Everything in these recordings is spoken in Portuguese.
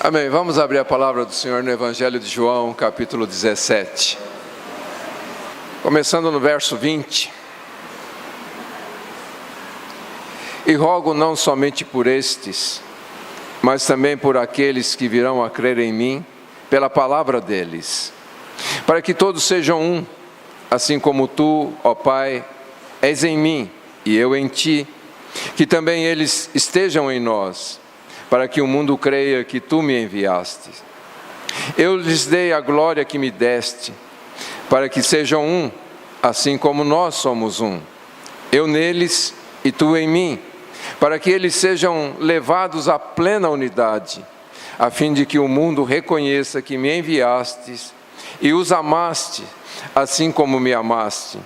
Amém. Vamos abrir a palavra do Senhor no Evangelho de João, capítulo 17. Começando no verso 20. E rogo não somente por estes, mas também por aqueles que virão a crer em mim, pela palavra deles, para que todos sejam um, assim como tu, ó Pai, és em mim e eu em ti, que também eles estejam em nós, para que o mundo creia que tu me enviaste. Eu lhes dei a glória que me deste, para que sejam um, assim como nós somos um. Eu neles e tu em mim, para que eles sejam levados à plena unidade, a fim de que o mundo reconheça que me enviastes e os amaste, assim como me amaste.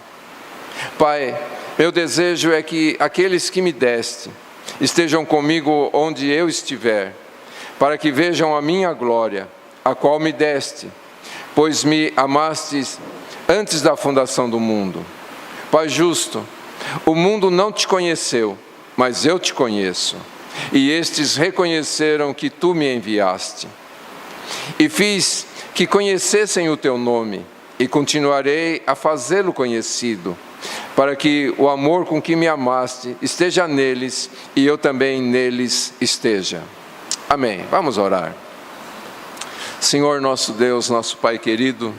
Pai, meu desejo é que aqueles que me deste estejam comigo onde eu estiver, para que vejam a minha glória, a qual me deste, pois me amastes antes da fundação do mundo. Pai justo, o mundo não te conheceu, mas eu te conheço, e estes reconheceram que tu me enviaste. E fiz que conhecessem o teu nome, e continuarei a fazê-lo conhecido, para que o amor com que me amaste esteja neles e eu também neles esteja. Amém. Vamos orar. Senhor nosso Deus, nosso Pai querido,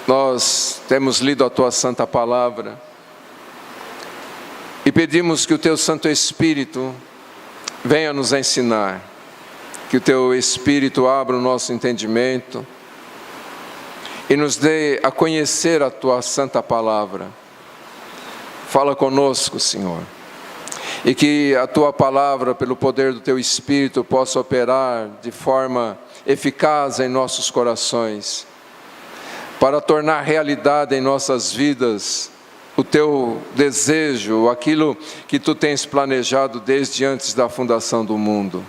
nós temos lido a Tua Santa Palavra e pedimos que o Teu Santo Espírito venha nos ensinar, que o Teu Espírito abra o nosso entendimento e nos dê a conhecer a Tua Santa Palavra. Fala conosco, Senhor, e que a Tua Palavra, pelo poder do Teu Espírito, possa operar de forma eficaz em nossos corações, para tornar realidade em nossas vidas o Teu desejo, aquilo que Tu tens planejado desde antes da fundação do mundo.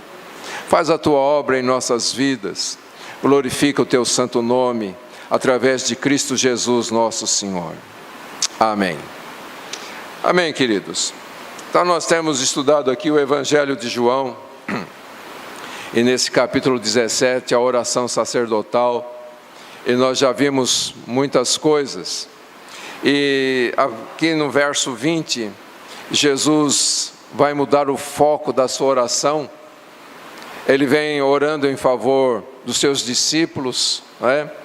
Faz a Tua obra em nossas vidas, glorifica o Teu santo nome, através de Cristo Jesus, nosso Senhor. Amém. Amém, queridos. Então nós temos estudado aqui o Evangelho de João, e nesse capítulo 17, a oração sacerdotal, e nós já vimos muitas coisas. E aqui no verso 20, Jesus vai mudar o foco da sua oração. Ele vem orando em favor dos seus discípulos, não é?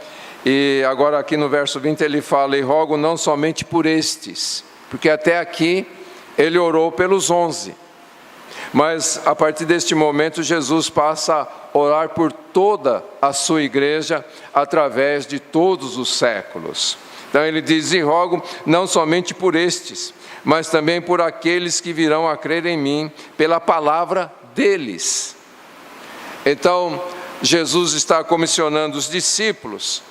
E agora aqui no verso 20 ele fala: e rogo não somente por estes, porque até aqui ele orou pelos 11. Mas a partir deste momento Jesus passa a orar por toda a sua igreja através de todos os séculos. Então ele diz: e rogo não somente por estes, mas também por aqueles que virão a crer em mim pela palavra deles. Então Jesus está comissionando os discípulos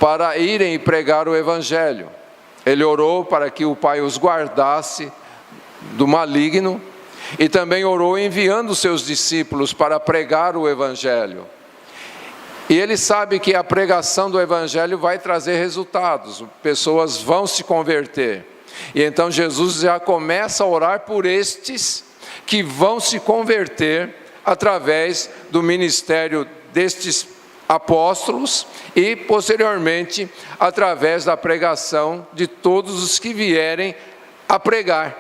para irem e pregar o Evangelho. Ele orou para que o Pai os guardasse do maligno e também orou enviando os seus discípulos para pregar o Evangelho. E ele sabe que a pregação do Evangelho vai trazer resultados, pessoas vão se converter. E então Jesus já começa a orar por estes que vão se converter através do ministério destes apóstolos e posteriormente através da pregação de todos os que vierem a pregar.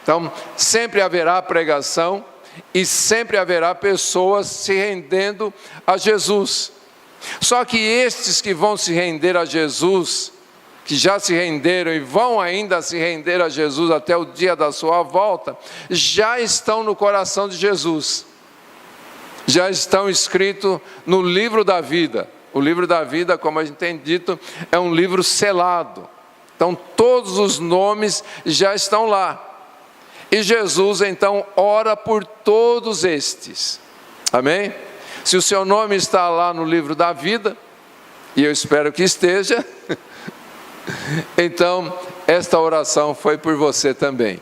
Então sempre haverá pregação e sempre haverá pessoas se rendendo a Jesus. Só que estes que vão se render a Jesus, que já se renderam e vão ainda se render a Jesus até o dia da sua volta, já estão no coração de Jesus. Já estão escritos no livro da vida. O livro da vida, como a gente tem dito, é um livro selado. Então todos os nomes já estão lá. E Jesus então ora por todos estes. Amém? Se o seu nome está lá no livro da vida, e eu espero que esteja, então esta oração foi por você também.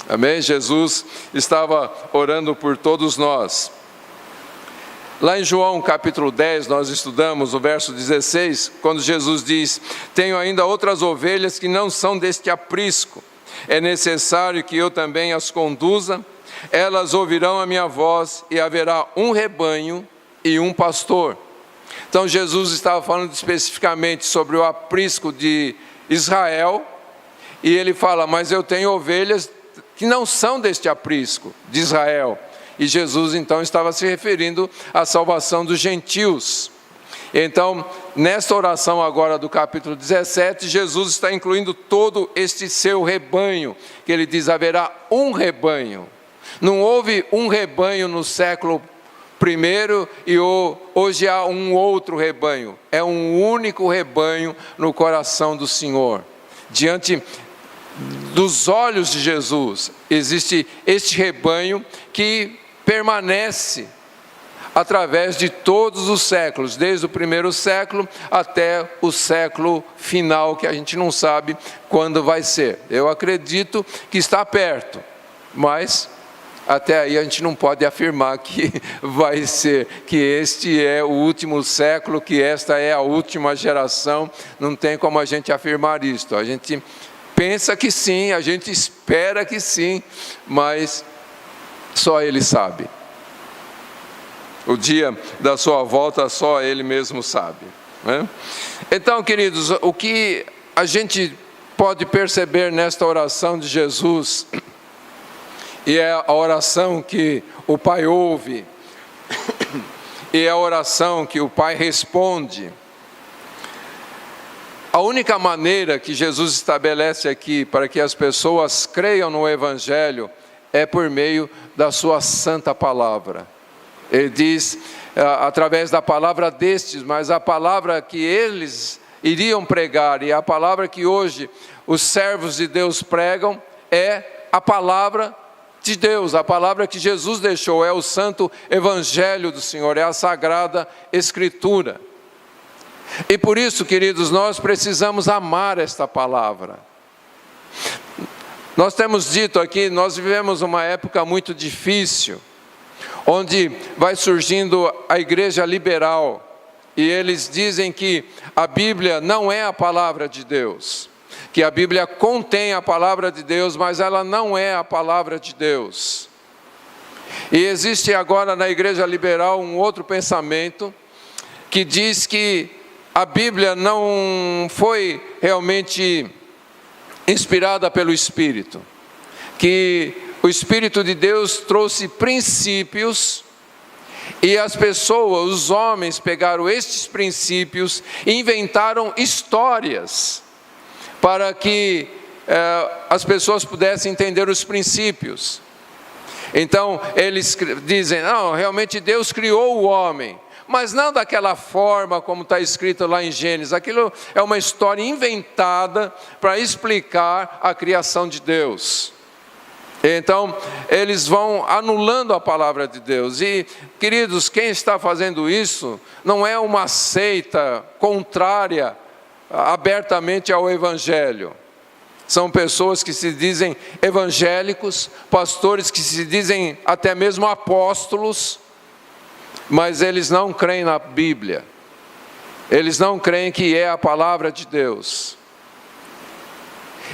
Amém? Jesus estava orando por todos nós. Lá em João capítulo 10, nós estudamos o verso 16, quando Jesus diz: tenho ainda outras ovelhas que não são deste aprisco. É necessário que eu também as conduza, elas ouvirão a minha voz e haverá um rebanho e um pastor. Então Jesus estava falando especificamente sobre o aprisco de Israel, e ele fala, mas eu tenho ovelhas que não são deste aprisco de Israel. E Jesus então estava se referindo à salvação dos gentios. Então, nesta oração agora do capítulo 17, Jesus está incluindo todo este seu rebanho, que ele diz, haverá um rebanho. Não houve um rebanho no século I e hoje há um outro rebanho. É um único rebanho no coração do Senhor. Diante dos olhos de Jesus, existe este rebanho que permanece através de todos os séculos, desde o primeiro século até o século final, que a gente não sabe quando vai ser. Eu acredito que está perto, mas até aí a gente não pode afirmar que vai ser, que este é o último século, que esta é a última geração. Não tem como a gente afirmar isto. A gente pensa que sim, a gente espera que sim, mas só Ele sabe. O dia da sua volta só Ele mesmo sabe, né? Então, queridos, o que a gente pode perceber nesta oração de Jesus, e é a oração que o Pai ouve, e é a oração que o Pai responde. A única maneira que Jesus estabelece aqui para que as pessoas creiam no Evangelho é por meio da sua santa palavra. Ele diz, através da palavra destes, mas a palavra que eles iriam pregar e a palavra que hoje os servos de Deus pregam é a palavra de Deus, a palavra que Jesus deixou, é o santo Evangelho do Senhor, é a Sagrada Escritura. E por isso, queridos, nós precisamos amar esta palavra. Nós temos dito aqui, nós vivemos uma época muito difícil, onde vai surgindo a igreja liberal, e eles dizem que a Bíblia não é a palavra de Deus, que a Bíblia contém a palavra de Deus, mas ela não é a palavra de Deus. E existe agora na igreja liberal um outro pensamento, que diz que a Bíblia não foi realmente inspirada pelo Espírito, que o Espírito de Deus trouxe princípios e as pessoas, os homens, pegaram estes princípios e inventaram histórias para que as pessoas pudessem entender os princípios. Então eles dizem, não, realmente Deus criou o homem, mas não daquela forma como está escrito lá em Gênesis. Aquilo é uma história inventada para explicar a criação de Deus. Então, eles vão anulando a palavra de Deus. E, queridos, quem está fazendo isso não é uma seita contrária abertamente ao Evangelho. São pessoas que se dizem evangélicos, pastores que se dizem até mesmo apóstolos, mas eles não creem na Bíblia. Eles não creem que é a palavra de Deus.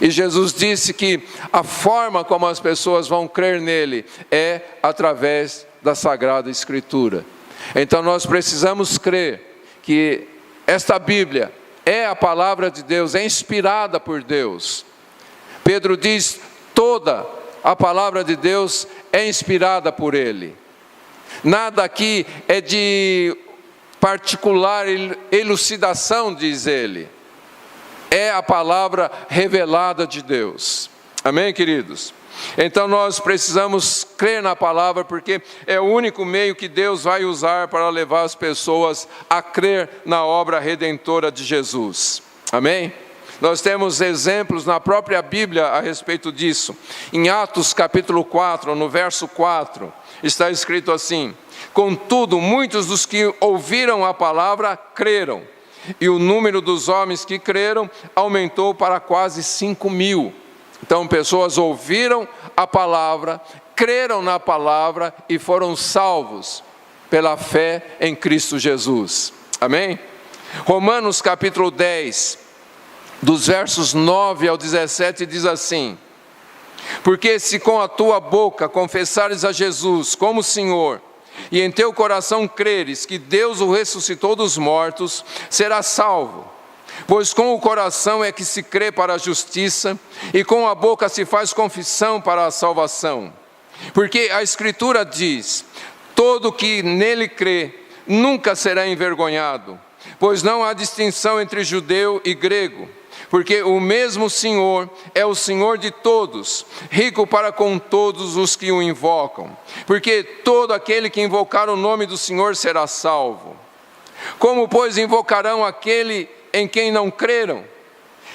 E Jesus disse que a forma como as pessoas vão crer nele é através da Sagrada Escritura. Então nós precisamos crer que esta Bíblia é a palavra de Deus, é inspirada por Deus. Pedro diz, toda a palavra de Deus é inspirada por Ele. Nada aqui é de particular elucidação, diz ele. É a palavra revelada de Deus. Amém, queridos? Então nós precisamos crer na palavra, porque é o único meio que Deus vai usar para levar as pessoas a crer na obra redentora de Jesus. Amém? Nós temos exemplos na própria Bíblia a respeito disso. Em Atos capítulo 4, no verso 4, está escrito assim: contudo, muitos dos que ouviram a palavra creram, e o número dos homens que creram aumentou para quase 5.000. Então, pessoas ouviram a palavra, creram na palavra e foram salvos pela fé em Cristo Jesus. Amém? Romanos capítulo 10, dos versos 9 ao 17, diz assim: Porque se com a tua boca confessares a Jesus como Senhor, e em teu coração creres que Deus o ressuscitou dos mortos, serás salvo. Pois com o coração é que se crê para a justiça, e com a boca se faz confissão para a salvação. Porque a Escritura diz: todo que nele crê nunca será envergonhado, pois não há distinção entre judeu e grego, porque o mesmo Senhor é o Senhor de todos, rico para com todos os que o invocam. Porque todo aquele que invocar o nome do Senhor será salvo. Como, pois, invocarão aquele em quem não creram?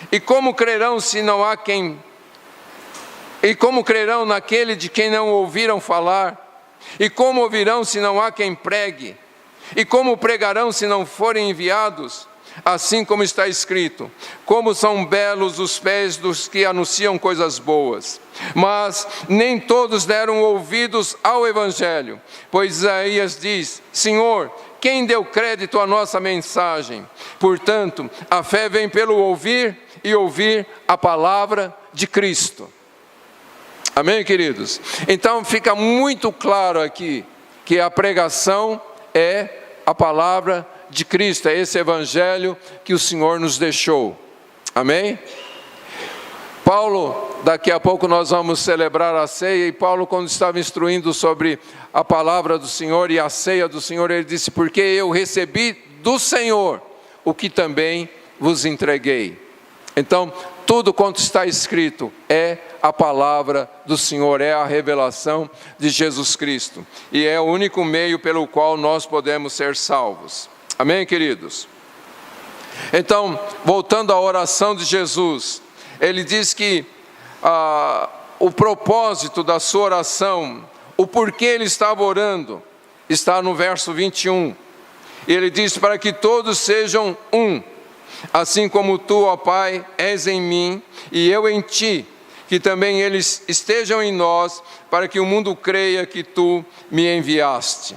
E como crerão se não há quem... E como crerão naquele de quem não ouviram falar? E como ouvirão se não há quem pregue? E como pregarão se não forem enviados? Assim como está escrito: como são belos os pés dos que anunciam coisas boas. Mas nem todos deram ouvidos ao Evangelho. Pois Isaías diz: Senhor, quem deu crédito à nossa mensagem? Portanto, a fé vem pelo ouvir, e ouvir a palavra de Cristo. Amém, queridos? Então fica muito claro aqui que a pregação é a palavra de Cristo, é esse Evangelho que o Senhor nos deixou. Amém? Paulo, daqui a pouco nós vamos celebrar a ceia, e Paulo, quando estava instruindo sobre a palavra do Senhor e a ceia do Senhor, ele disse: porque eu recebi do Senhor o que também vos entreguei. Então, tudo quanto está escrito é a palavra do Senhor, é a revelação de Jesus Cristo, e é o único meio pelo qual nós podemos ser salvos. Amém, queridos? Então, voltando à oração de Jesus, ele diz que o propósito da sua oração, o porquê ele estava orando, está no verso 21. Ele diz: para que todos sejam um, assim como tu, ó Pai, és em mim e eu em ti, que também eles estejam em nós, para que o mundo creia que tu me enviaste.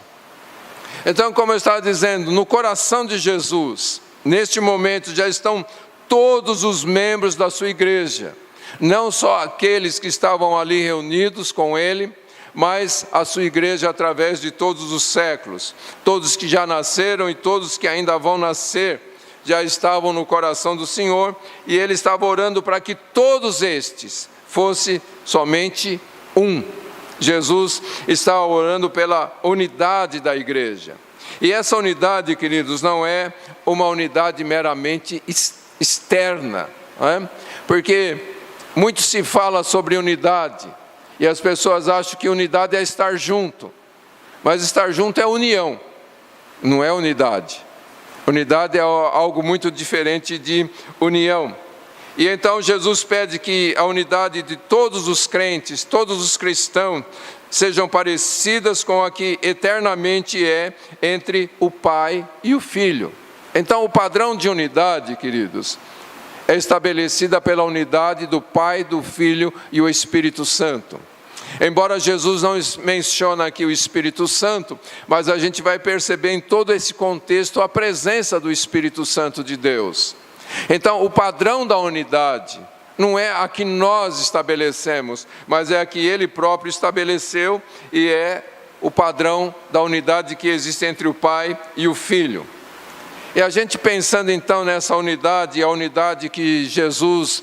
Então, como eu estava dizendo, no coração de Jesus, neste momento já estão todos os membros da sua igreja, não só aqueles que estavam ali reunidos com ele, mas a sua igreja através de todos os séculos. Todos que já nasceram e todos que ainda vão nascer já estavam no coração do Senhor, e ele estava orando para que todos estes fossem somente um. Jesus estava orando pela unidade da igreja. E essa unidade, queridos, não é uma unidade meramente externa, não é? Porque muito se fala sobre unidade, e as pessoas acham que unidade é estar junto. Mas estar junto é união, não é unidade. Unidade é algo muito diferente de união. E então Jesus pede que a unidade de todos os crentes, todos os cristãos, sejam parecidas com a que eternamente é entre o Pai e o Filho. Então o padrão de unidade, queridos, é estabelecida pela unidade do Pai, do Filho e o Espírito Santo. Embora Jesus não mencione aqui o Espírito Santo, mas a gente vai perceber em todo esse contexto a presença do Espírito Santo de Deus. Então, o padrão da unidade não é a que nós estabelecemos, mas é a que Ele próprio estabeleceu, e é o padrão da unidade que existe entre o Pai e o Filho. E a gente pensando então nessa unidade, a unidade que Jesus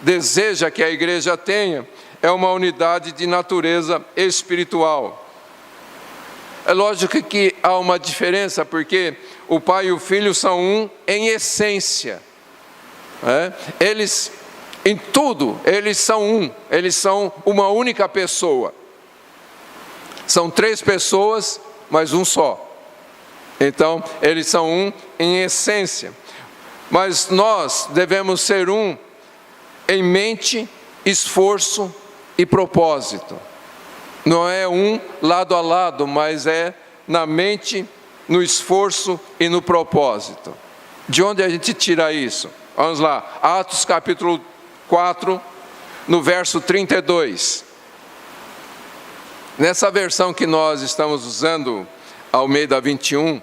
deseja que a igreja tenha, é uma unidade de natureza espiritual. É lógico que há uma diferença, porque o Pai e o Filho são um em essência. Eles, em tudo, eles são um, eles são uma única pessoa. São três pessoas, mas um só. Então, eles são um em essência. Mas nós devemos ser um em mente, esforço e propósito. Não é um lado a lado, mas é na mente, no esforço e no propósito. De onde a gente tira isso? Vamos lá, Atos capítulo 4, no verso 32. Nessa versão que nós estamos usando, Almeida 21,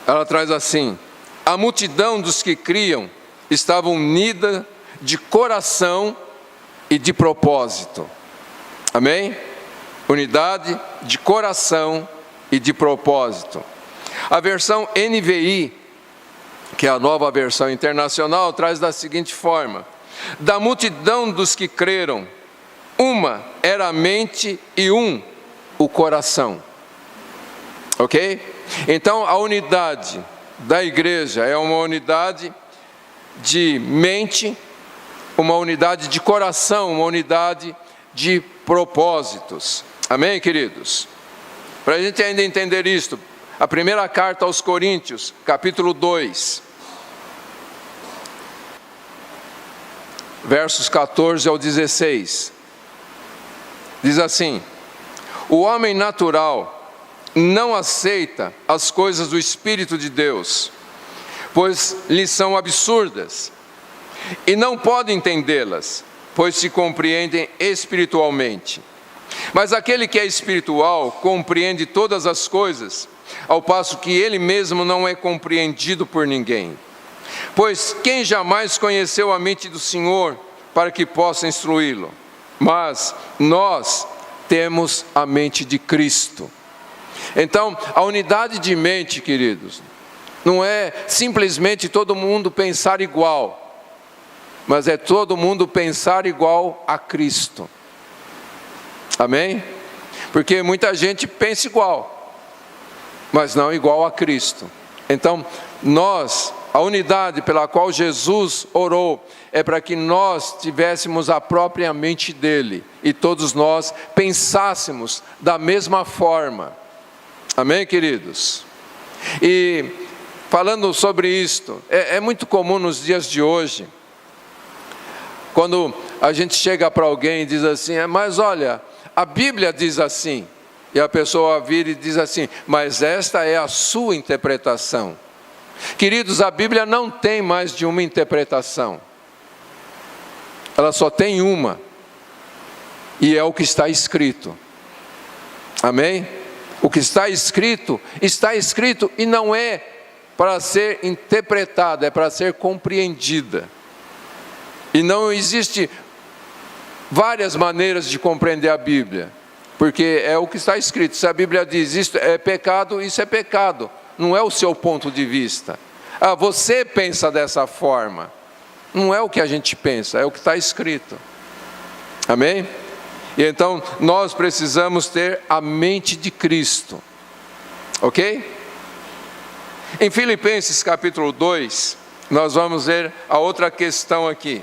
ela traz assim: a multidão dos que criam estava unida de coração e de propósito. Amém? Unidade de coração e de propósito. A versão NVI, que é a nova versão internacional, traz da seguinte forma: da multidão dos que creram, uma era a mente e o coração. Ok? Então a unidade da igreja é uma unidade de mente, uma unidade de coração, uma unidade de propósitos. Amém, queridos? Para a gente ainda entender isto, a primeira carta aos Coríntios, capítulo 2, versos 14 ao 16, diz assim: o homem natural não aceita as coisas do Espírito de Deus, pois lhes são absurdas, e não pode entendê-las, pois se compreendem espiritualmente. Mas aquele que é espiritual compreende todas as coisas, ao passo que ele mesmo não é compreendido por ninguém. Pois quem jamais conheceu a mente do Senhor para que possa instruí-lo? Mas nós temos a mente de Cristo. Então, a unidade de mente, queridos, não é simplesmente todo mundo pensar igual, mas é todo mundo pensar igual a Cristo. Amém? Porque muita gente pensa igual, mas não igual a Cristo. Então, a unidade pela qual Jesus orou é para que nós tivéssemos a própria mente dele e todos nós pensássemos da mesma forma. Amém, queridos? E falando sobre isto, é muito comum nos dias de hoje, quando a gente chega para alguém e diz assim: mas olha, a Bíblia diz assim, e a pessoa vira e diz assim: mas esta é a sua interpretação. Queridos, a Bíblia não tem mais de uma interpretação, ela só tem uma, e é o que está escrito. Amém? O que está escrito e não é para ser interpretada, é para ser compreendida. E não existe várias maneiras de compreender a Bíblia, porque é o que está escrito. Se a Bíblia diz isso é pecado, isso é pecado, não é o seu ponto de vista. Você pensa dessa forma, não é o que a gente pensa, é o que está escrito. Amém? E então nós precisamos ter a mente de Cristo, ok? Em Filipenses capítulo 2, nós vamos ver a outra questão aqui,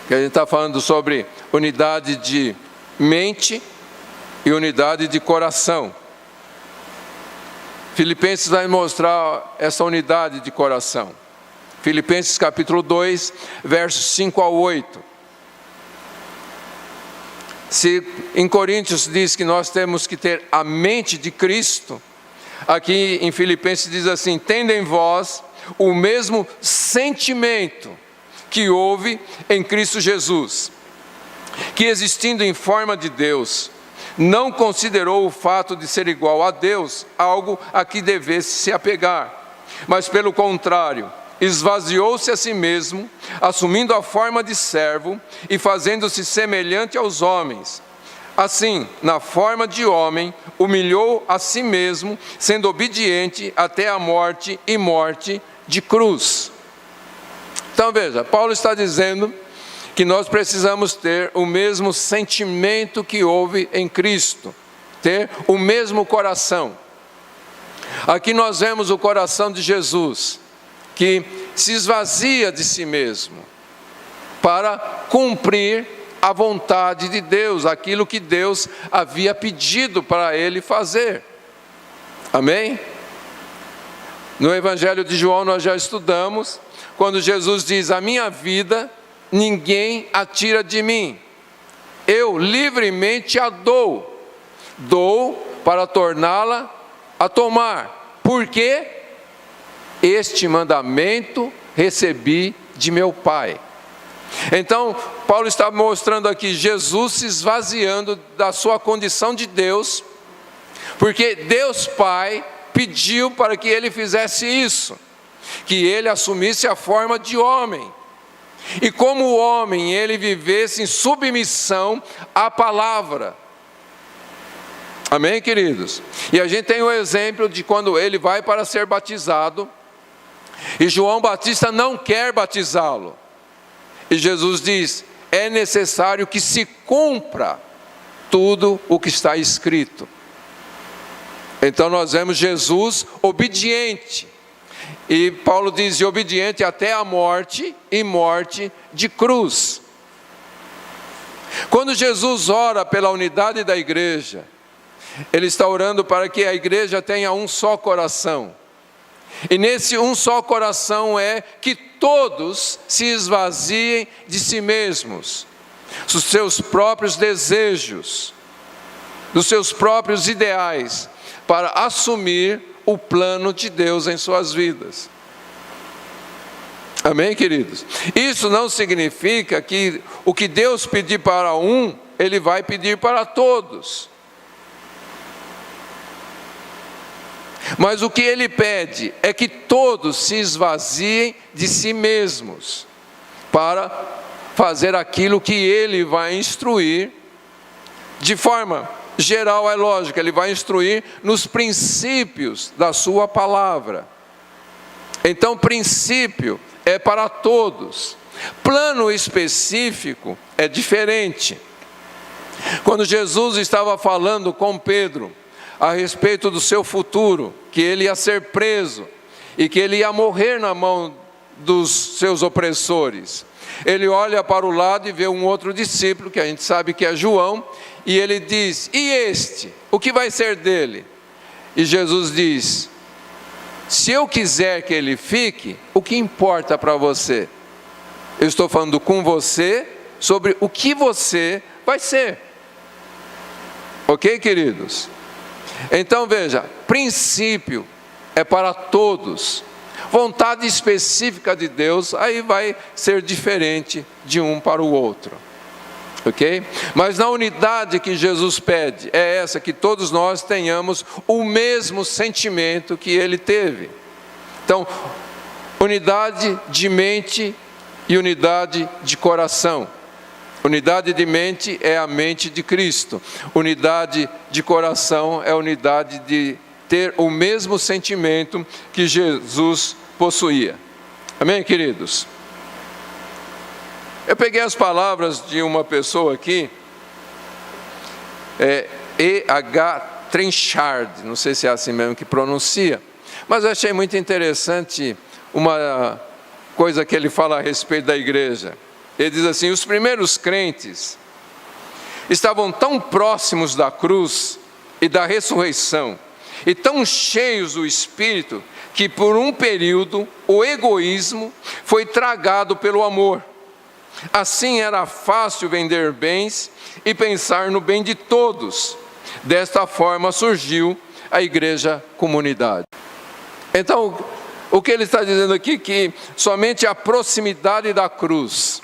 que a gente está falando sobre unidade de mente e unidade de coração. Filipenses vai mostrar essa unidade de coração. Filipenses capítulo 2, versos 5 ao 8. Se em Coríntios diz que nós temos que ter a mente de Cristo, aqui em Filipenses diz assim: tendo em vós o mesmo sentimento que houve em Cristo Jesus, que existindo em forma de Deus, não considerou o fato de ser igual a Deus algo a que devesse se apegar, mas pelo contrário, esvaziou-se a si mesmo, assumindo a forma de servo e fazendo-se semelhante aos homens. Assim, na forma de homem, humilhou a si mesmo, sendo obediente até a morte e morte de cruz. Então veja, Paulo está dizendo que nós precisamos ter o mesmo sentimento que houve em Cristo, ter o mesmo coração. Aqui nós vemos o coração de Jesus, que se esvazia de si mesmo para cumprir a vontade de Deus, aquilo que Deus havia pedido para ele fazer. Amém? No Evangelho de João nós já estudamos, quando Jesus diz: a minha vida ninguém a tira de mim, eu livremente a dou para torná-la a tomar, porque este mandamento recebi de meu Pai. Então, Paulo está mostrando aqui Jesus se esvaziando da sua condição de Deus, porque Deus Pai pediu para que ele fizesse isso, que ele assumisse a forma de homem, e como o homem ele vivesse em submissão à palavra. Amém, queridos? E a gente tem o exemplo de quando ele vai para ser batizado, e João Batista não quer batizá-lo. E Jesus diz: é necessário que se cumpra tudo o que está escrito. Então nós vemos Jesus obediente. E Paulo diz: obediente até a morte, e morte de cruz. Quando Jesus ora pela unidade da igreja, Ele está orando para que a igreja tenha um só coração. E nesse um só coração é que todos se esvaziem de si mesmos, dos seus próprios desejos, dos seus próprios ideais, para assumir o plano de Deus em suas vidas. Amém, queridos? Isso não significa que o que Deus pedir para um, Ele vai pedir para todos. Mas o que Ele pede é que todos se esvaziem de si mesmos, para fazer aquilo que Ele vai instruir. De forma geral, é lógico, Ele vai instruir nos princípios da sua palavra. Então, princípio é para todos. Plano específico é diferente. Quando Jesus estava falando com Pedro a respeito do seu futuro, que ele ia ser preso e que ele ia morrer na mão dos seus opressores, ele olha para o lado e vê um outro discípulo, que a gente sabe que é João, e ele diz: e este? O que vai ser dele? E Jesus diz: se eu quiser que ele fique, o que importa para você? Eu estou falando com você sobre o que você vai ser. Ok, queridos? Então veja, princípio é para todos. Vontade específica de Deus, aí vai ser diferente de um para o outro. Ok? Mas na unidade que Jesus pede, é essa, que todos nós tenhamos o mesmo sentimento que Ele teve. Então, unidade de mente e unidade de coração. Unidade de mente é a mente de Cristo. Unidade de coração é a unidade de ter o mesmo sentimento que Jesus possuía. Amém, queridos? Eu peguei as palavras de uma pessoa aqui, E.H. Trenchard, não sei se é assim mesmo que pronuncia, mas eu achei muito interessante uma coisa que ele fala a respeito da igreja. Ele diz assim: os primeiros crentes estavam tão próximos da cruz e da ressurreição, e tão cheios do Espírito, que por um período o egoísmo foi tragado pelo amor. Assim era fácil vender bens e pensar no bem de todos. Desta forma surgiu a igreja comunidade. Então, o que ele está dizendo aqui? Que somente a proximidade da cruz,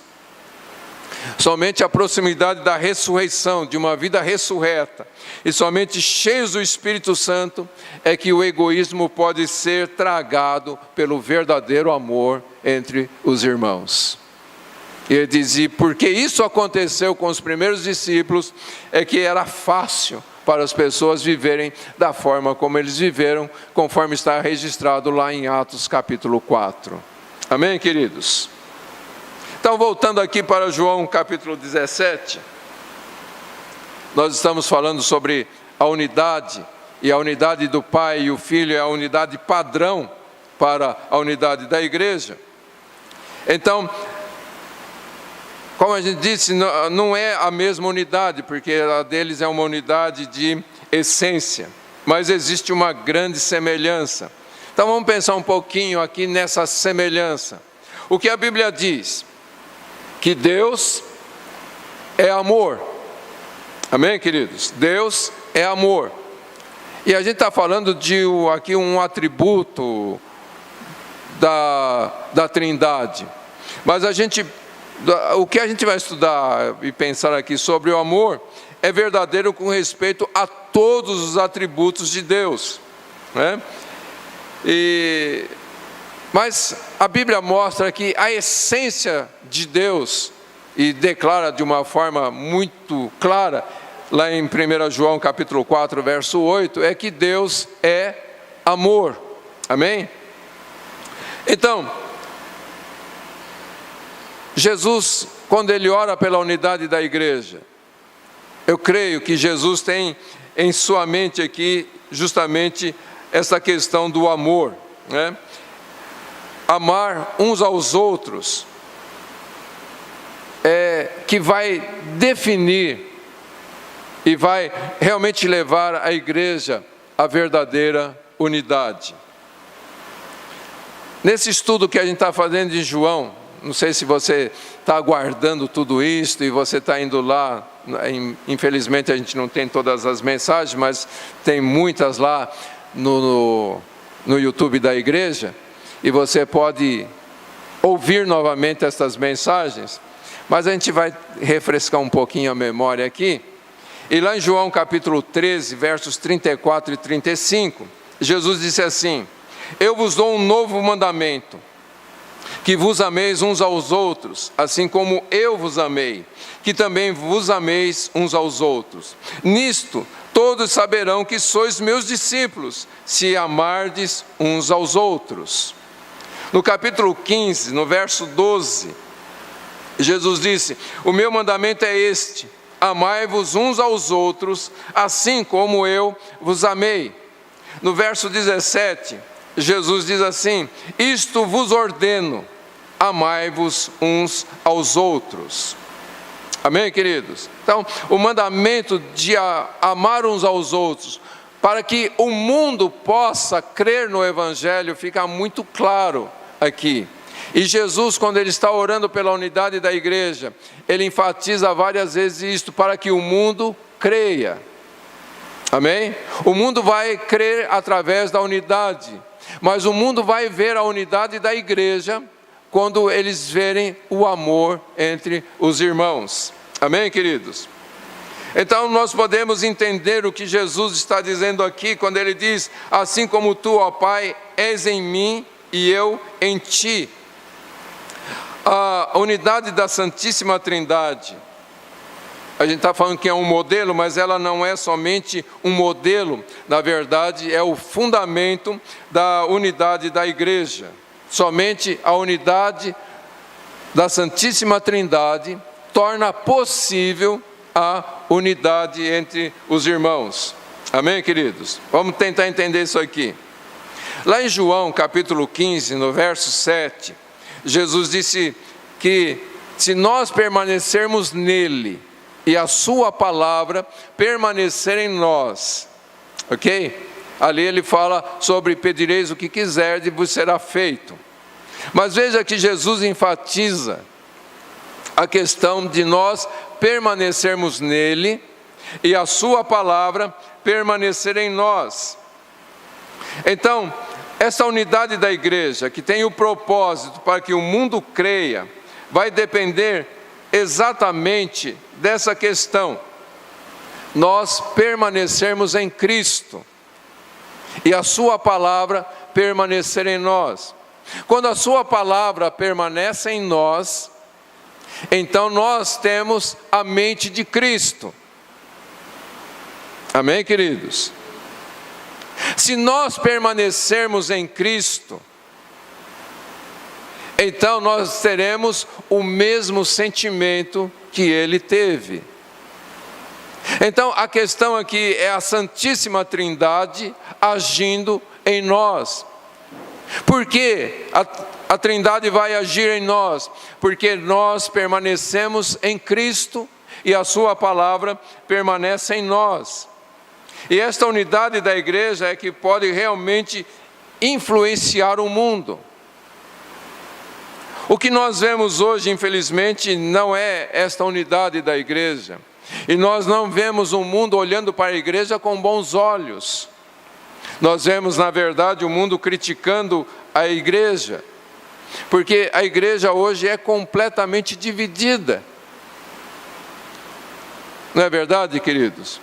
somente a proximidade da ressurreição, de uma vida ressurreta, e somente cheios do Espírito Santo, é que o egoísmo pode ser tragado pelo verdadeiro amor entre os irmãos. E ele dizia: porque isso aconteceu com os primeiros discípulos, é que era fácil para as pessoas viverem da forma como eles viveram, conforme está registrado lá em Atos capítulo 4. Amém, queridos? Então, voltando aqui para João capítulo 17, nós estamos falando sobre a unidade, e a unidade do Pai e o Filho é a unidade padrão para a unidade da igreja. Então, como a gente disse, não é a mesma unidade, porque a deles é uma unidade de essência, mas existe uma grande semelhança. Então vamos pensar um pouquinho aqui nessa semelhança. O que a Bíblia diz? Que Deus é amor. Amém, queridos? Deus é amor. E a gente está falando de aqui um atributo da Trindade. Mas o que a gente vai estudar e pensar aqui sobre o amor é verdadeiro com respeito a todos os atributos de Deus, né? E Mas a Bíblia mostra que a essência de Deus, e declara de uma forma muito clara, lá em 1 João capítulo 4, verso 8, é que Deus é amor. Amém? Então, Jesus, quando Ele ora pela unidade da igreja, eu creio que Jesus tem em sua mente aqui justamente essa questão do amor, né? Amar uns aos outros que vai definir e vai realmente levar a igreja à verdadeira unidade. Nesse estudo que a gente está fazendo de João, não sei se você está aguardando tudo isso e você está indo lá, infelizmente a gente não tem todas as mensagens, mas tem muitas lá no YouTube da igreja, e você pode ouvir novamente essas mensagens, mas a gente vai refrescar um pouquinho a memória aqui. E lá em João capítulo 13, versos 34 e 35, Jesus disse assim: eu vos dou um novo mandamento, que vos ameis uns aos outros, assim como eu vos amei, que também vos ameis uns aos outros. Nisto todos saberão que sois meus discípulos, se amardes uns aos outros. No capítulo 15, no verso 12, Jesus disse: o meu mandamento é este, amai-vos uns aos outros, assim como eu vos amei. No verso 17, Jesus diz assim: isto vos ordeno, amai-vos uns aos outros. Amém, queridos? Então, o mandamento de amar uns aos outros, para que o mundo possa crer no Evangelho, fica muito claro aqui. E Jesus, quando Ele está orando pela unidade da igreja, Ele enfatiza várias vezes isto, para que o mundo creia. Amém? O mundo vai crer através da unidade, mas o mundo vai ver a unidade da igreja quando eles verem o amor entre os irmãos. Amém, queridos? Então nós podemos entender o que Jesus está dizendo aqui, quando Ele diz: assim como tu, ó Pai, és em mim e eu em ti. A unidade da Santíssima Trindade, a gente está falando que é um modelo, mas ela não é somente um modelo, na verdade é o fundamento da unidade da igreja. Somente a unidade da Santíssima Trindade torna possível a unidade entre os irmãos. Amém, queridos? Vamos tentar entender isso aqui. Lá em João capítulo 15, no verso 7, Jesus disse que se nós permanecermos nele e a sua palavra permanecer em nós, ok? Ali ele fala sobre pedireis o que quiserdes e vos será feito. Mas veja que Jesus enfatiza a questão de nós permanecermos nele e a sua palavra permanecer em nós. Então, essa unidade da igreja, que tem o propósito para que o mundo creia, vai depender exatamente dessa questão: nós permanecermos em Cristo e a sua palavra permanecer em nós. Quando a sua palavra permanece em nós, então nós temos a mente de Cristo. Amém, queridos? Se nós permanecermos em Cristo, então nós teremos o mesmo sentimento que Ele teve. Então a questão aqui é a Santíssima Trindade agindo em nós. Por que a Trindade vai agir em nós? Porque nós permanecemos em Cristo e a sua palavra permanece em nós. E esta unidade da igreja é que pode realmente influenciar o mundo. O que nós vemos hoje, infelizmente, não é esta unidade da igreja. E nós não vemos o mundo olhando para a igreja com bons olhos. Nós vemos, na verdade, o mundo criticando a igreja, porque a igreja hoje é completamente dividida. Não é verdade, queridos?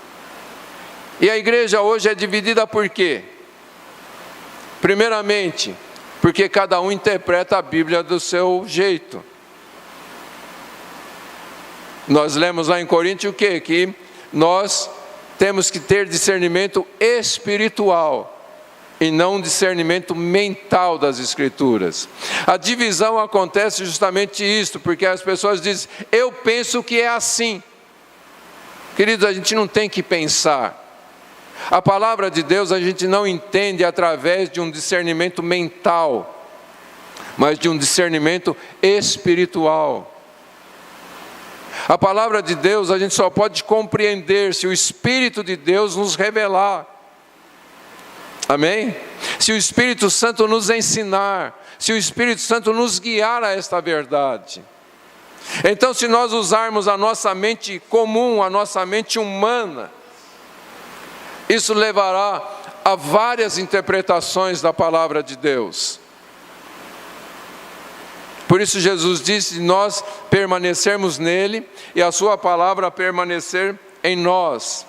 E a igreja hoje é dividida por quê? Primeiramente, porque cada um interpreta a Bíblia do seu jeito. Nós lemos lá em Coríntios o quê? Que nós temos que ter discernimento espiritual e não um discernimento mental das Escrituras. A divisão acontece justamente isso, porque as pessoas dizem, eu penso que é assim. Queridos, a gente não tem que pensar. A palavra de Deus a gente não entende através de um discernimento mental, mas de um discernimento espiritual. A palavra de Deus a gente só pode compreender se o Espírito de Deus nos revelar. Amém? Se o Espírito Santo nos ensinar, se o Espírito Santo nos guiar a esta verdade. Então, se nós usarmos a nossa mente comum, a nossa mente humana, isso levará a várias interpretações da palavra de Deus. Por isso Jesus disse, nós permanecermos nele e a sua palavra permanecer em nós.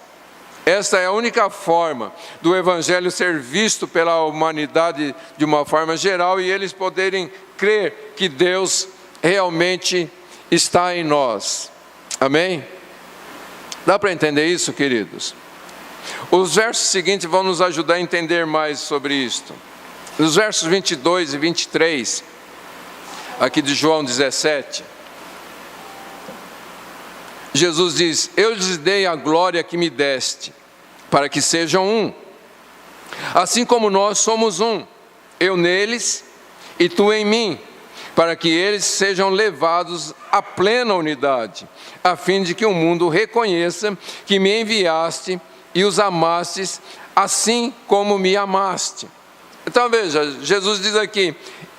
Esta é a única forma do Evangelho ser visto pela humanidade de uma forma geral e eles poderem crer que Deus realmente está em nós. Amém? Dá para entender isso, queridos? Os versos seguintes vão nos ajudar a entender mais sobre isto. Nos versos 22 e 23, aqui de João 17, Jesus diz, eu lhes dei a glória que me deste, para que sejam um, assim como nós somos um, eu neles e tu em mim, para que eles sejam levados à plena unidade, a fim de que o mundo reconheça que me enviaste e os amastes, assim como me amaste. Então veja, Jesus diz aqui,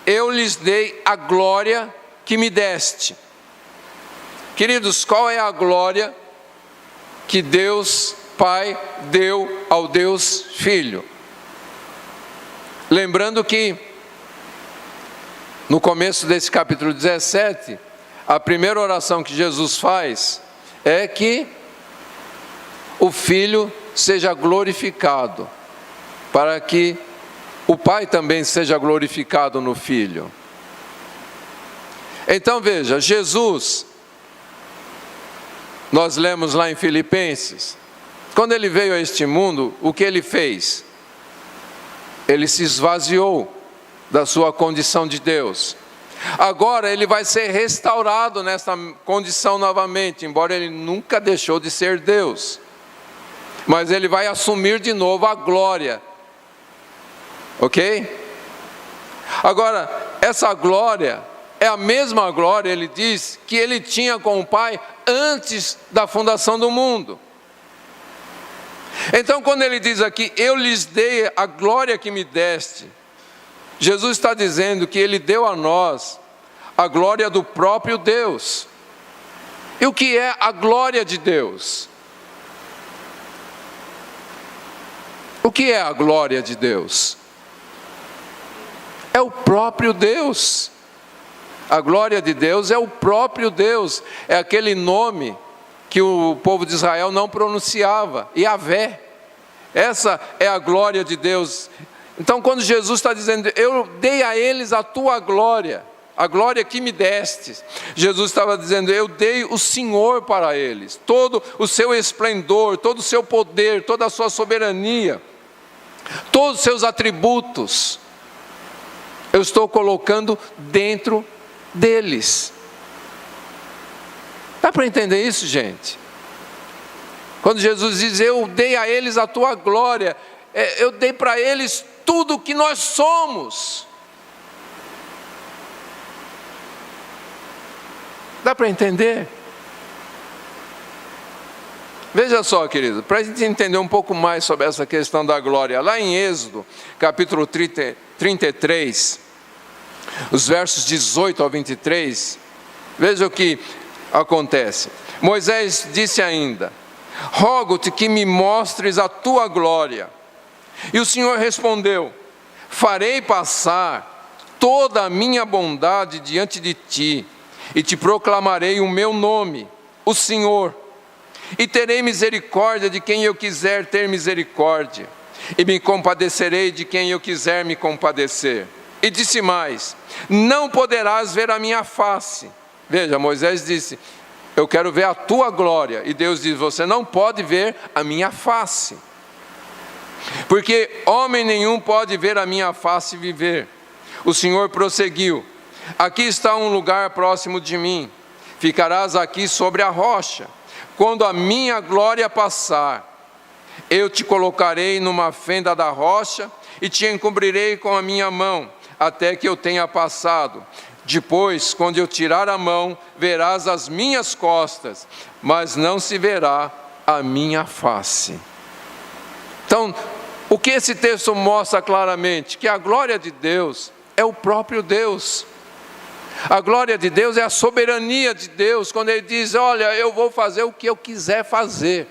eu lhes dei a glória que me deste. Queridos, qual é a glória que Deus Pai deu ao Deus Filho? Lembrando que no começo desse capítulo 17, a primeira oração que Jesus faz é que o Filho seja glorificado, para que o Pai também seja glorificado no Filho. Então veja, Jesus, nós lemos lá em Filipenses, quando ele veio a este mundo, o que ele fez? Ele se esvaziou da sua condição de Deus. Agora ele vai ser restaurado nessa condição novamente, embora ele nunca deixou de ser Deus. Mas ele vai assumir de novo a glória. Ok? Agora, essa glória é a mesma glória, ele diz, que ele tinha com o Pai antes da fundação do mundo. Então, quando ele diz aqui, eu lhes dei a glória que me deste, Jesus está dizendo que ele deu a nós a glória do próprio Deus. E o que é a glória de Deus? O que é a glória de Deus? É o próprio Deus. A glória de Deus é o próprio Deus. É aquele nome que o povo de Israel não pronunciava, Yahvé. Essa é a glória de Deus. Então, quando Jesus está dizendo, eu dei a eles a tua glória, a glória que me deste, Jesus estava dizendo, eu dei o Senhor para eles, todo o seu esplendor, todo o seu poder, toda a sua soberania, todos os seus atributos, eu estou colocando dentro deles. Dá para entender isso, gente? Quando Jesus diz, eu dei a eles a tua glória, eu dei para eles tudo o que nós somos. Dá para entender? Veja só, querido, para a gente entender um pouco mais sobre essa questão da glória, lá em Êxodo, capítulo 33, os versos 18 ao 23, veja o que acontece. Moisés disse ainda, rogo-te que me mostres a tua glória. E o Senhor respondeu, farei passar toda a minha bondade diante de ti, e te proclamarei o meu nome, o Senhor. E terei misericórdia de quem eu quiser ter misericórdia, e me compadecerei de quem eu quiser me compadecer. E disse mais: não poderás ver a minha face. Veja, Moisés disse: eu quero ver a tua glória. E Deus diz: você não pode ver a minha face, porque homem nenhum pode ver a minha face e viver. O Senhor prosseguiu: aqui está um lugar próximo de mim, ficarás aqui sobre a rocha. Quando a minha glória passar, eu te colocarei numa fenda da rocha e te encobrirei com a minha mão, até que eu tenha passado. Depois, quando eu tirar a mão, verás as minhas costas, mas não se verá a minha face. Então, o que esse texto mostra claramente? Que a glória de Deus é o próprio Deus. A glória de Deus é a soberania de Deus, quando Ele diz: olha, eu vou fazer o que eu quiser fazer,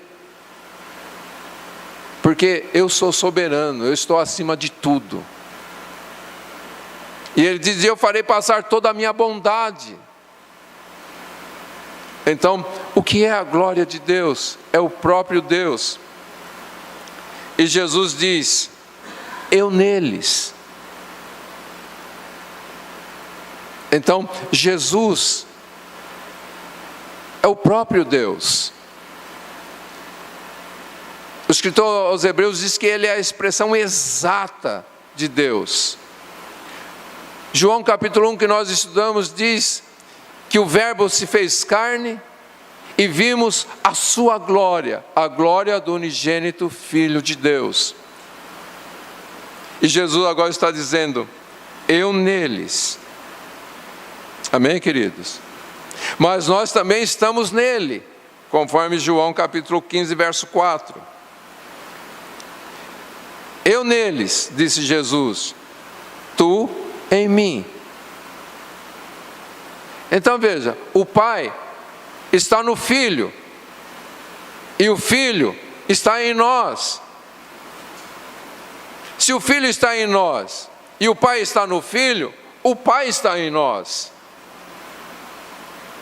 porque eu sou soberano, eu estou acima de tudo. E Ele diz: eu farei passar toda a minha bondade. Então, o que é a glória de Deus? É o próprio Deus. E Jesus diz: eu neles. Então, Jesus é o próprio Deus. O escritor aos Hebreus diz que Ele é a expressão exata de Deus. João capítulo 1, que nós estudamos, diz que o Verbo se fez carne e vimos a sua glória, a glória do unigênito Filho de Deus. E Jesus agora está dizendo: eu neles. Amém, queridos? Mas nós também estamos nele, conforme João capítulo 15, verso 4. Eu neles, disse Jesus, tu em mim. Então veja, o Pai está no Filho, e o Filho está em nós. Se o Filho está em nós, e o Pai está no Filho, o Pai está em nós.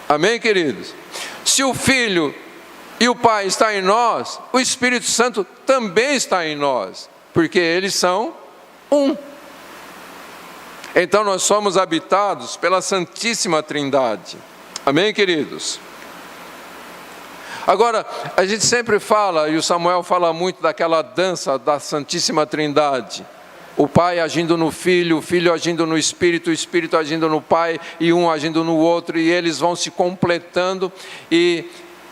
Amém, queridos? Se o Filho e o Pai estão em nós, o Espírito Santo também está em nós, porque eles são um. Então nós somos habitados pela Santíssima Trindade. Amém, queridos? Agora, a gente sempre fala, e o Samuel fala muito daquela dança da Santíssima Trindade. O Pai agindo no Filho, o Filho agindo no Espírito, o Espírito agindo no Pai, e um agindo no outro, e eles vão se completando, e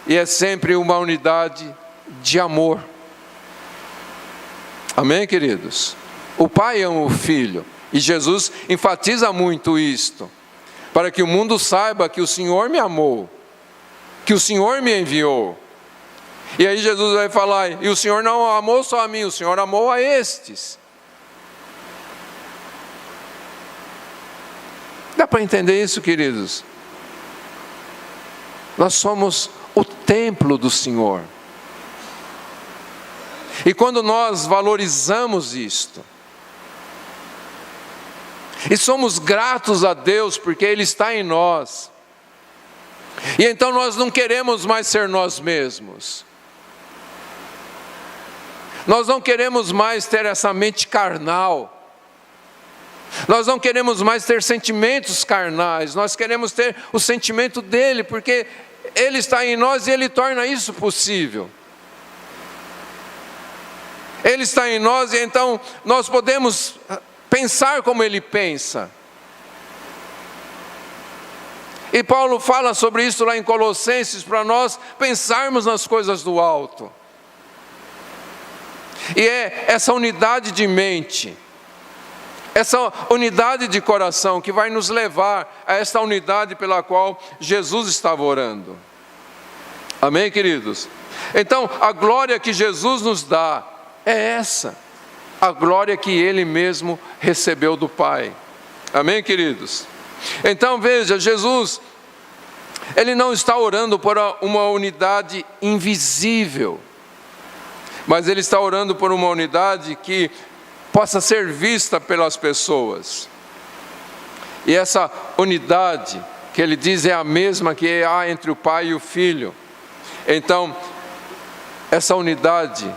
é sempre uma unidade de amor. Amém, queridos? O Pai ama o Filho, e Jesus enfatiza muito isto, para que o mundo saiba que o Senhor me amou, que o Senhor me enviou. E aí Jesus vai falar: e o Senhor não amou só a mim, o Senhor amou a estes. Dá para entender isso, queridos? Nós somos o templo do Senhor. E quando nós valorizamos isto, e somos gratos a Deus porque Ele está em nós, e então nós não queremos mais ser nós mesmos. Nós não queremos mais ter essa mente carnal. Nós não queremos mais ter sentimentos carnais, nós queremos ter o sentimento dele, porque Ele está em nós e Ele torna isso possível. Ele está em nós e então nós podemos pensar como Ele pensa. E Paulo fala sobre isso lá em Colossenses, para nós pensarmos nas coisas do alto. E é essa unidade de mente, essa unidade de coração que vai nos levar a esta unidade pela qual Jesus estava orando. Amém, queridos? Então, a glória que Jesus nos dá é essa, a glória que Ele mesmo recebeu do Pai. Amém, queridos? Então, veja, Jesus, Ele não está orando por uma unidade invisível, mas Ele está orando por uma unidade que possa ser vista pelas pessoas. E essa unidade que Ele diz é a mesma que há entre o Pai e o Filho. Então, essa unidade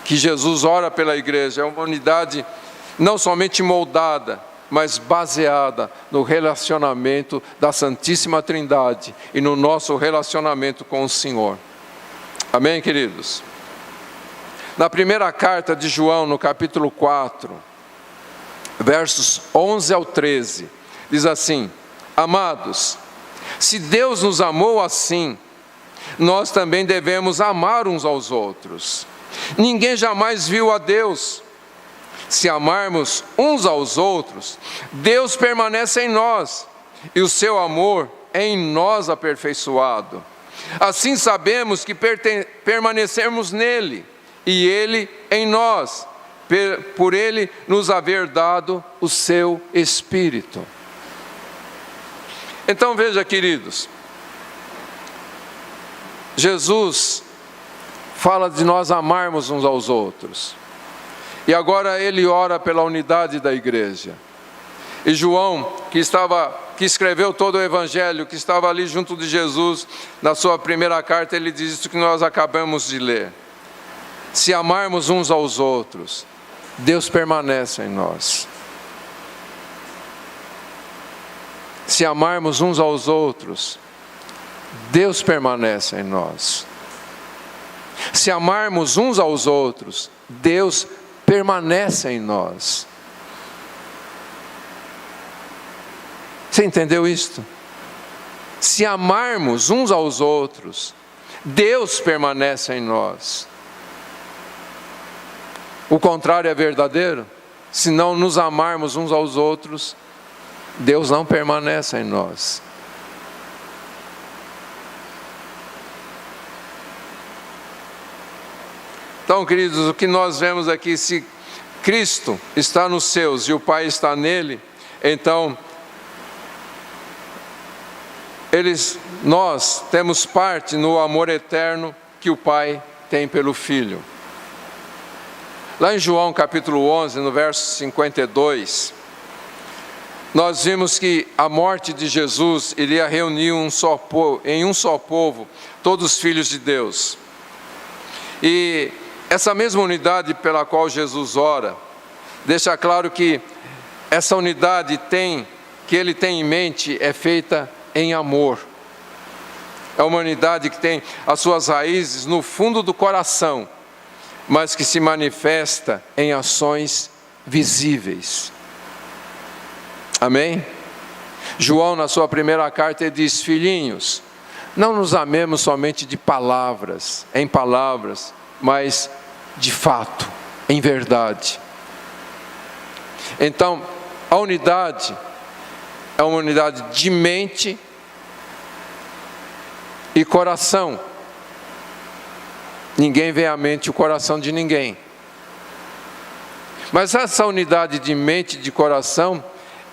que Jesus ora pela igreja é uma unidade não somente moldada, mas baseada no relacionamento da Santíssima Trindade e no nosso relacionamento com o Senhor. Amém, queridos? Na primeira carta de João, no capítulo 4, versos 11 ao 13, diz assim: Amados, se Deus nos amou assim, nós também devemos amar uns aos outros. Ninguém jamais viu a Deus. Se amarmos uns aos outros, Deus permanece em nós, e o seu amor é em nós aperfeiçoado. Assim sabemos que permanecemos nele, e ele em nós, por ele nos haver dado o seu Espírito. Então veja, queridos, Jesus fala de nós amarmos uns aos outros. E agora ele ora pela unidade da igreja. E João, que escreveu todo o Evangelho, que estava ali junto de Jesus, na sua primeira carta, ele diz isso que nós acabamos de ler. Se amarmos uns aos outros, Deus permanece em nós. Se amarmos uns aos outros, Deus permanece em nós. Se amarmos uns aos outros, Deus permanece em nós. Você entendeu isto? Se amarmos uns aos outros, Deus permanece em nós. O contrário é verdadeiro? Se não nos amarmos uns aos outros, Deus não permanece em nós. Então, queridos, o que nós vemos aqui, se Cristo está nos seus e o Pai está nele, então nós temos parte no amor eterno que o Pai tem pelo Filho. Lá em João capítulo 11, no verso 52, nós vimos que a morte de Jesus iria reunir em um só povo todos os filhos de Deus. E essa mesma unidade pela qual Jesus ora, deixa claro que essa unidade que ele tem em mente é feita em amor. É uma unidade que tem as suas raízes no fundo do coração, mas que se manifesta em ações visíveis. Amém? João, na sua primeira carta, ele diz: Filhinhos, não nos amemos somente de palavras, em palavras, mas de fato, em verdade. Então, a unidade é uma unidade de mente e coração. Ninguém vê a mente e o coração de ninguém. Mas essa unidade de mente e de coração,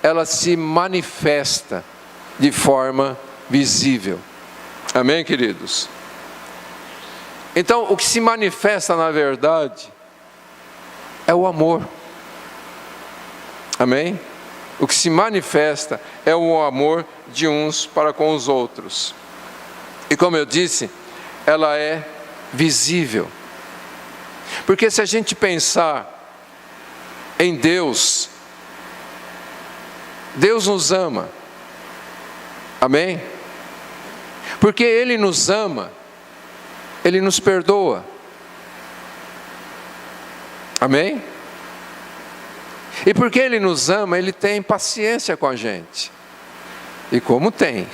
ela se manifesta de forma visível. Amém, queridos? Então, o que se manifesta na verdade é o amor. Amém? O que se manifesta é o amor de uns para com os outros. E como eu disse, ela é visível. Porque se a gente pensar em Deus, Deus nos ama. Amém? Porque Ele nos ama, Ele nos perdoa. Amém? E porque Ele nos ama, Ele tem paciência com a gente. E como tem?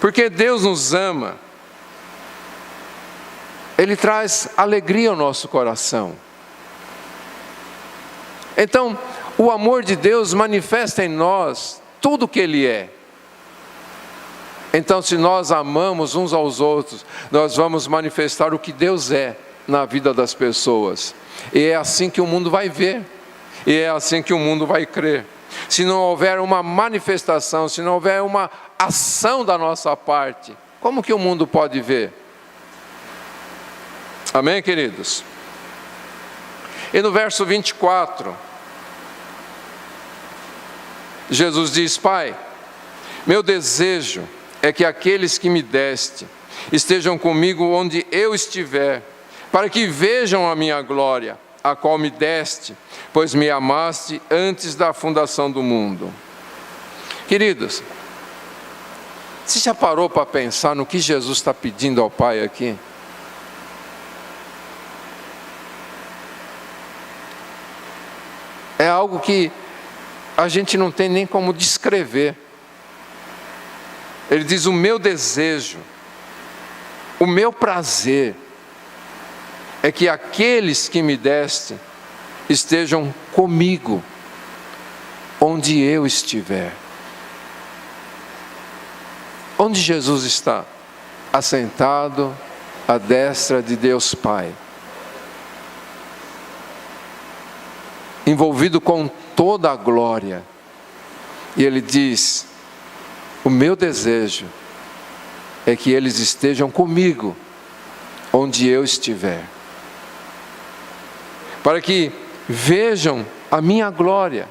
Porque Deus nos ama, Ele traz alegria ao nosso coração. Então, o amor de Deus manifesta em nós tudo o que Ele é. Então, se nós amamos uns aos outros, nós vamos manifestar o que Deus é na vida das pessoas. E é assim que o mundo vai ver. E é assim que o mundo vai crer. Se não houver uma manifestação, se não houver uma ação da nossa parte, como que o mundo pode ver? Amém, queridos? E no verso 24, Jesus diz: Pai, meu desejo é que aqueles que me deste estejam comigo onde eu estiver, para que vejam a minha glória, a qual me deste, pois me amaste antes da fundação do mundo. Queridos, você já parou para pensar no que Jesus está pedindo ao Pai aqui? É algo que a gente não tem nem como descrever. Ele diz: o meu desejo, o meu prazer, é que aqueles que me deste estejam comigo, onde eu estiver. Onde Jesus está? Assentado à destra de Deus Pai, envolvido com toda a glória. E Ele diz: o meu desejo é que eles estejam comigo, onde eu estiver, para que vejam a minha glória.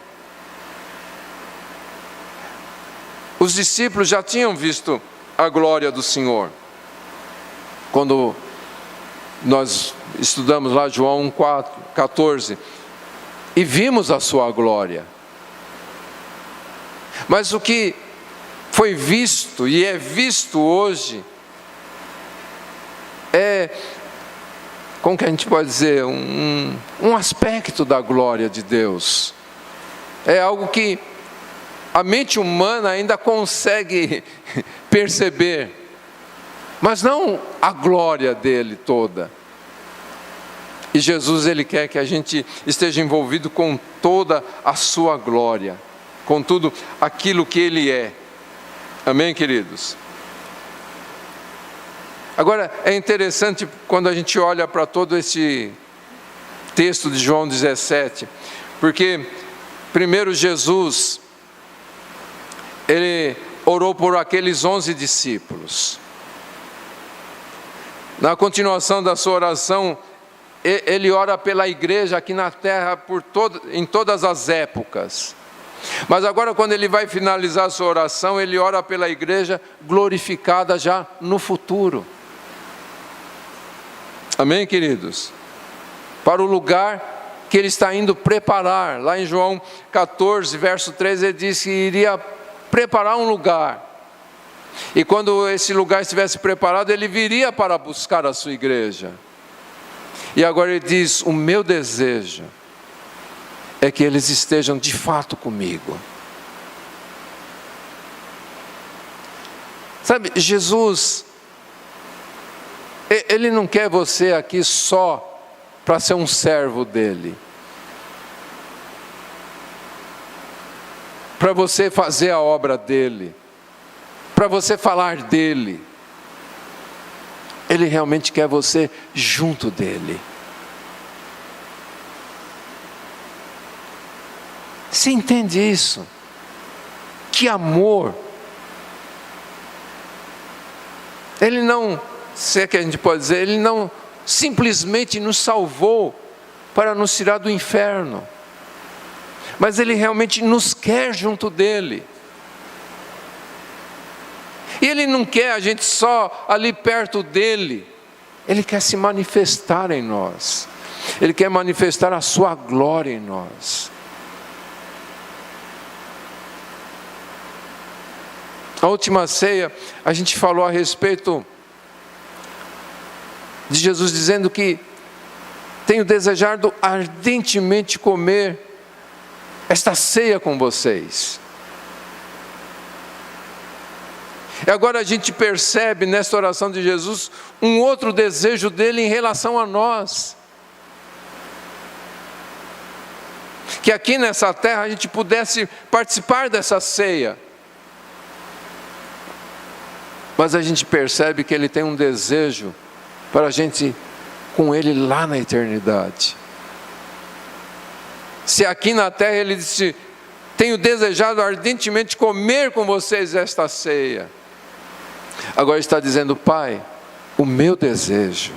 Os discípulos já tinham visto a glória do Senhor. Quando nós estudamos lá João 14, e vimos a sua glória. Mas o que foi visto e é visto hoje é, como que a gente pode dizer, um aspecto da glória de Deus. É algo que a mente humana ainda consegue perceber, mas não a glória dele toda. E Jesus, Ele quer que a gente esteja envolvido com toda a sua glória, com tudo aquilo que Ele é. Amém, queridos? Agora, é interessante quando a gente olha para todo esse texto de João 17, porque primeiro Jesus, Ele orou por aqueles 11 discípulos. Na continuação da sua oração, Ele ora pela igreja aqui na terra em todas as épocas. Mas agora, quando Ele vai finalizar a sua oração, Ele ora pela igreja glorificada já no futuro. Amém, queridos? Para o lugar que Ele está indo preparar. Lá em João 14, verso 13, Ele disse que iria preparar um lugar. E quando esse lugar estivesse preparado, Ele viria para buscar a sua igreja. E agora Ele diz: o meu desejo é que eles estejam de fato comigo. Sabe, Jesus, Ele não quer você aqui só para ser um servo dEle, para você fazer a obra dEle, para você falar dEle. Ele realmente quer você junto dEle. Você entende isso? Que amor! Ele não, se é que a gente pode dizer, Ele não simplesmente nos salvou para nos tirar do inferno, mas Ele realmente nos quer junto dEle. E Ele não quer a gente só ali perto dEle. Ele quer se manifestar em nós. Ele quer manifestar a sua glória em nós. A última ceia, a gente falou a respeito de Jesus dizendo que tenho desejado ardentemente comer esta ceia com vocês. E agora a gente percebe nesta oração de Jesus um outro desejo dele em relação a nós. Que aqui nessa terra a gente pudesse participar dessa ceia. Mas a gente percebe que Ele tem um desejo para a gente com Ele lá na eternidade. Se aqui na terra Ele disse: tenho desejado ardentemente comer com vocês esta ceia, agora está dizendo: Pai, o meu desejo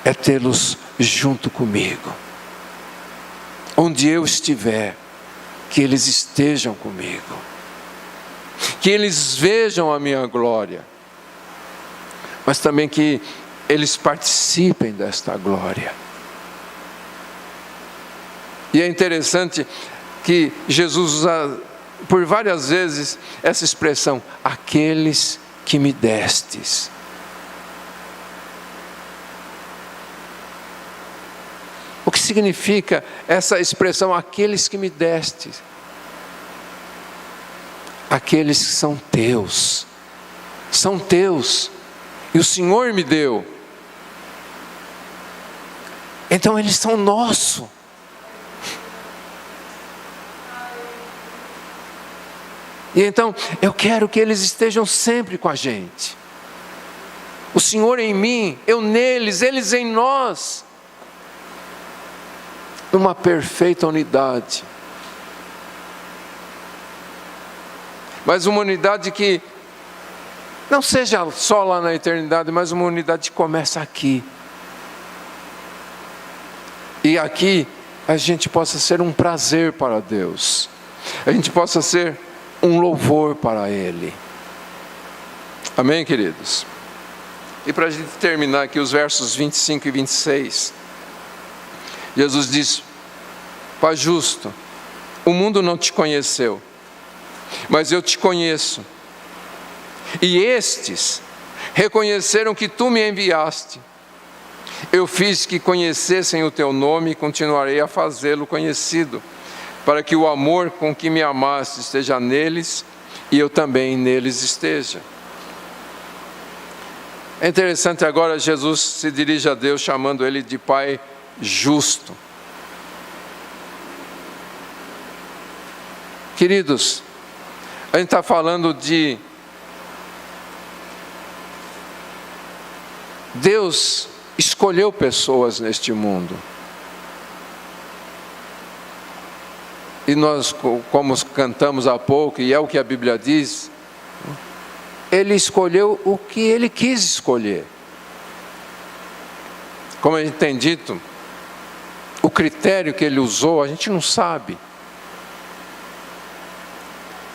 é tê-los junto comigo. Onde eu estiver, que eles estejam comigo, que eles vejam a minha glória, mas também que eles participem desta glória. E é interessante que Jesus usa por várias vezes essa expressão, aqueles que me destes. O que significa essa expressão, aqueles que me destes? Aqueles que são teus. São teus. E o Senhor me deu. Então eles são nossos. E então eu quero que eles estejam sempre com a gente. O Senhor em mim, eu neles, eles em nós. Numa perfeita unidade. Mas uma unidade que não seja só lá na eternidade, mas uma unidade que começa aqui. E aqui a gente possa ser um prazer para Deus. A gente possa ser um louvor para Ele. Amém, queridos? E para a gente terminar aqui os versos 25 e 26. Jesus diz, Pai justo, o mundo não te conheceu, mas eu te conheço. E estes reconheceram que tu me enviaste. Eu fiz que conhecessem o teu nome e continuarei a fazê-lo conhecido, para que o amor com que me amaste esteja neles e eu também neles esteja. É interessante agora Jesus se dirige a Deus chamando Ele de Pai justo. Queridos, a gente está falando de Deus escolheu pessoas neste mundo. E nós, como cantamos há pouco, e é o que a Bíblia diz, Ele escolheu o que Ele quis escolher. Como a gente tem dito, o critério que Ele usou, a gente não sabe.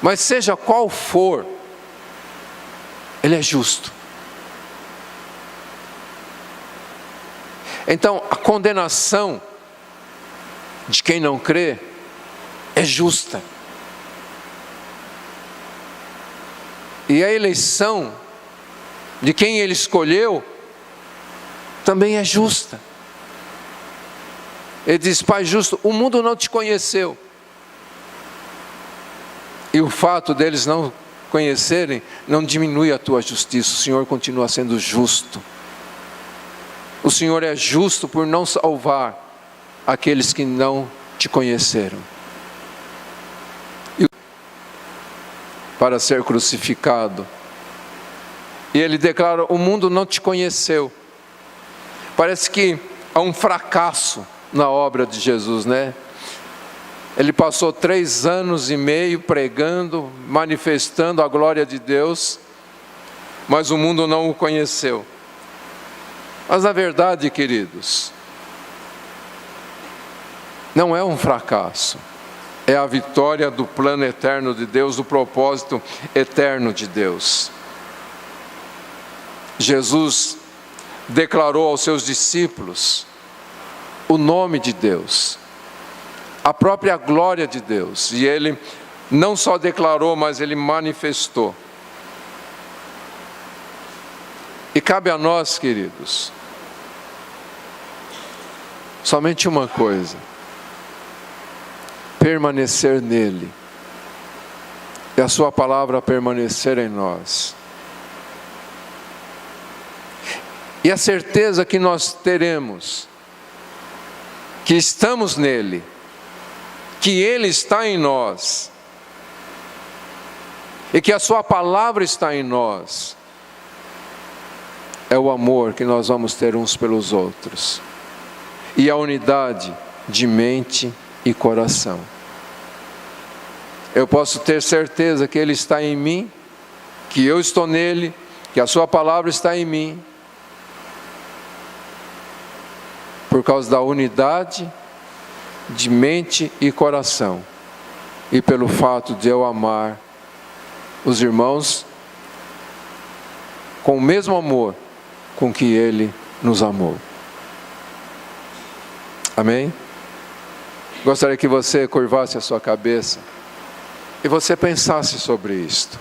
Mas seja qual for, Ele é justo. Então, a condenação de quem não crê é justa. E a eleição de quem Ele escolheu também é justa. Ele diz, Pai justo, o mundo não te conheceu. E o fato deles não conhecerem não diminui a tua justiça. O Senhor continua sendo justo. O Senhor é justo por não salvar aqueles que não te conheceram. Para ser crucificado. E Ele declara, o mundo não te conheceu. Parece que há um fracasso na obra de Jesus, né? Ele passou 3 anos e meio pregando, manifestando a glória de Deus, mas o mundo não o conheceu. Mas na verdade, queridos, não é um fracasso. É a vitória do plano eterno de Deus, do propósito eterno de Deus. Jesus declarou aos seus discípulos o nome de Deus, a própria glória de Deus. E Ele não só declarou, mas Ele manifestou. E cabe a nós, queridos, somente uma coisa: permanecer nele, e a sua palavra permanecer em nós. E a certeza que nós teremos, que estamos nele, que ele está em nós, e que a sua palavra está em nós, é o amor que nós vamos ter uns pelos outros, e a unidade de mente e coração. Eu posso ter certeza que Ele está em mim, que eu estou nele, que a sua palavra está em mim, por causa da unidade de mente e coração, e pelo fato de eu amar os irmãos com o mesmo amor com que Ele nos amou. Amém? Gostaria que você curvasse a sua cabeça e você pensasse sobre isto.